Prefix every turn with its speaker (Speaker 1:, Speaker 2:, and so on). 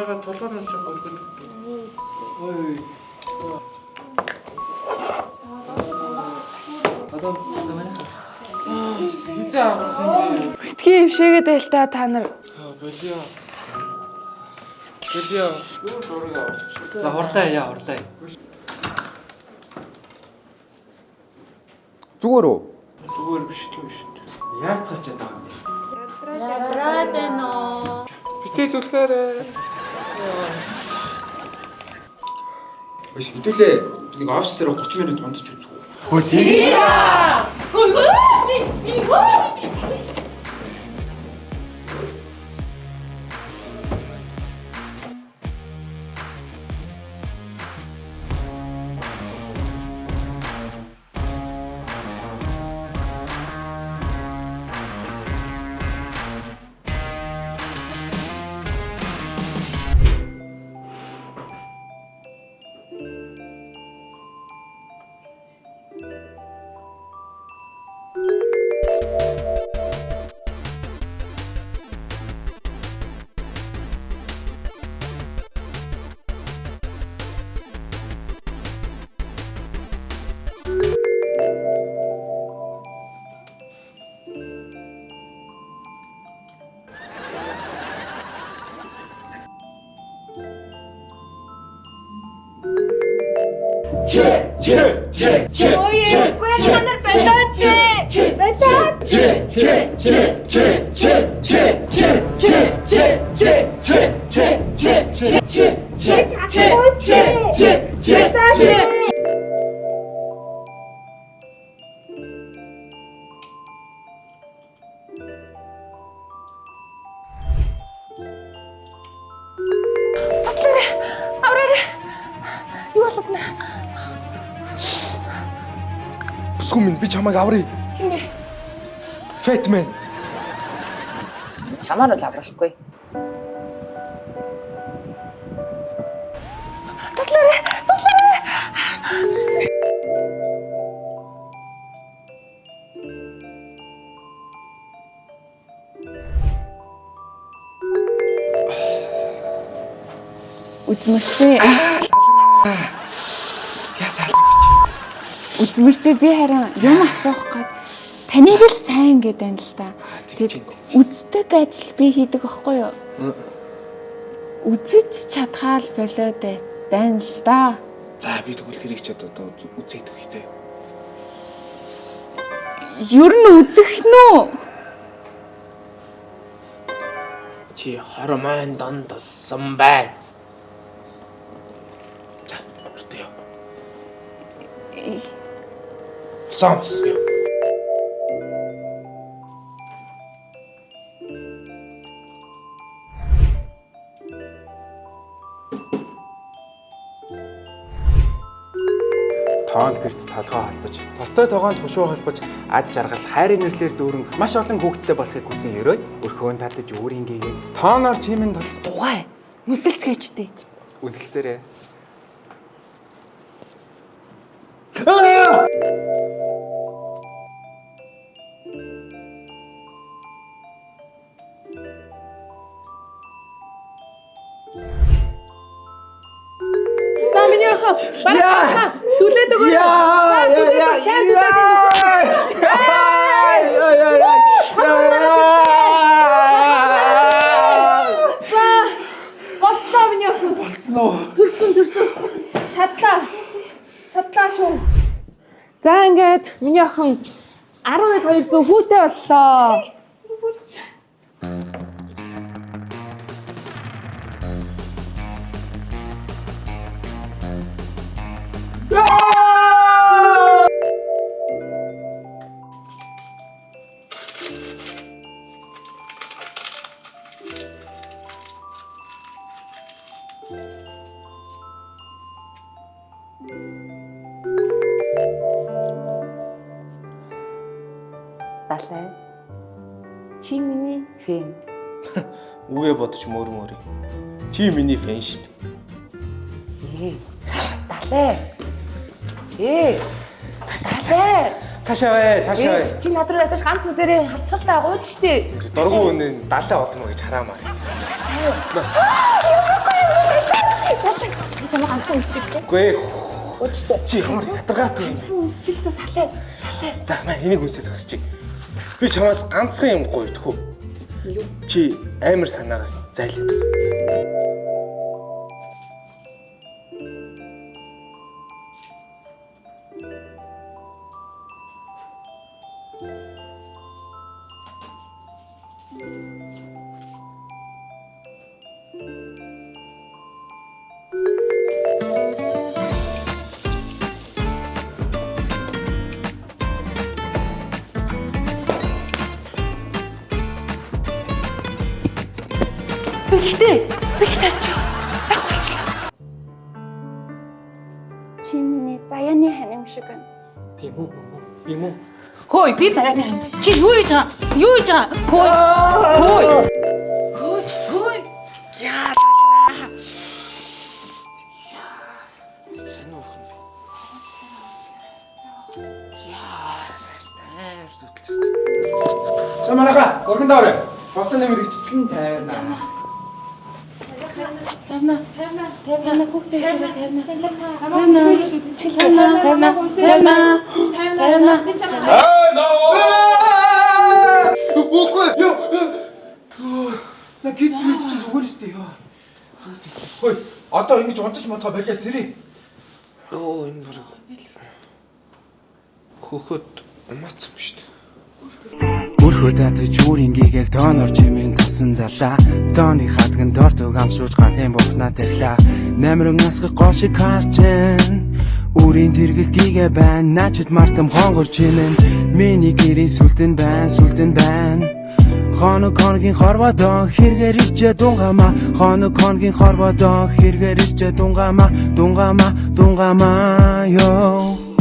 Speaker 1: яга толгоноос гөргөд. Ой. Одоо манай. Хизээ авах юм бэ?
Speaker 2: Битгий ившээгээд байл та нар.
Speaker 1: Болио. Юу зураг авчих. За хурлаа яа хурлаа.
Speaker 3: Зүгээр үү?
Speaker 1: Зүгээр биш тийм шүү дээ. Яаж цаачаад байгаа юм бэ?
Speaker 4: Ядраад байна уу?
Speaker 1: Битэл үлгээрээ.
Speaker 3: Биш хэдүүлээ. Нэг офс дээр 30 минут унтж үзэх үү?
Speaker 1: Хөө тийм.
Speaker 4: Ой, үгүй та нар болооч.
Speaker 2: Юу болоод нэ?
Speaker 3: Бүсгүй минь би чамайг аврыг. Фэтмен.
Speaker 5: Чамаар л аврахгүй.
Speaker 2: Үзмэрчээ.
Speaker 3: Ясаа.
Speaker 2: Үзмэрчээ би харин юм асуух гээд таныг л сайн гэдэг юм л та. Тэгээд үздэг ажил би хийдэг байхгүй юу? Үзэж чадхаал болоод байна л да.
Speaker 3: За би тэгвэл тэрийг ч одоо үзээд өгье зөө.
Speaker 2: Ер нь үзэх нүү?
Speaker 3: Чи хормон донд туссан байна. За, өртөө. Сомс. Тоонд гэрт толгой холбож, тостой тогоонд хушуу холбож, ад жаргал хайрын нэрлэр дүүрэн маш олон хүүхэдтэй болохыг хүсэн ерөө өрхөөн татаж өөрийн гээгээ тооноор чимэн тус
Speaker 2: Тугай. Үнсэлцгээчтэй.
Speaker 3: үнсэлцээрээ.
Speaker 2: За миний охин. Бараа. Дүлээд өгөө. Сайн боллоо миний охин.
Speaker 3: Болцсон уу?
Speaker 2: Төрсөн. Чадлаа шүү. За ингээд миний охин 12,200 хүүтэй боллоо.
Speaker 5: Далай. Чи миний фэн.
Speaker 3: Үгээ бодож мөрмөр. Чи миний фэн шүү дээ.
Speaker 5: Далай.
Speaker 3: Цаашаа бай.
Speaker 5: Чи над руу ятаж ганц нүдэрээ хавцгалтай гууд штэ.
Speaker 3: Дургуун үнэ далай олно гэж хараамаа.
Speaker 5: Би чамаа ганцхан үлдээхгүй.
Speaker 3: Үгүй ээ. Чи ямар хатаргаатай юм.
Speaker 5: Талаа.
Speaker 3: За маа энийг үнсээ зогсчих. Би чамаас ганцхан юм гуйдах уу?
Speaker 5: Юу?
Speaker 3: Чи амар санаагаас зайлаад.
Speaker 2: Чи миний заяаны хань юм шиг байна.
Speaker 3: Тийм үү? Юм уу?
Speaker 5: Хөөе би заяаны хань. Чи юу хийж байгаа? Юу хийж байгаа? Хөөе. Хөөе.
Speaker 3: Яа лалаа. Сэн уу хин бэ? Яа сайстаар зүтэлж. За манайха зурган дээр боцны мэрэгчлэн тайрна.
Speaker 5: Тавна хүүхдээ тавна.
Speaker 3: Үгүй ёо. На гиз мэд чи зүгээр өстэй ёо. Зүгтээс. Хөөе, одоо ингэж унтаж модгоо болоо сэрий. Оо энэ бүр хөхөд умаацсан шүү дээ. Бүрхөө татаж үүрийн гэгээг тоонор чимэн тасан залаа. Дооны хатган дортог амшууж галын бурхнаа таглаа. Намрын насгах гол шиг харчин. Үрийн тэргэл гигэ байна. Начид мартам хонгор чимэн. Миний гэрийн сүлтэн байна. Хоног хоногийн хорводоо хэрэгэр ирчээ дунгамаа. Хоног хоногийн хорводоо хэрэгэр ирчээ дунгамаа ёо.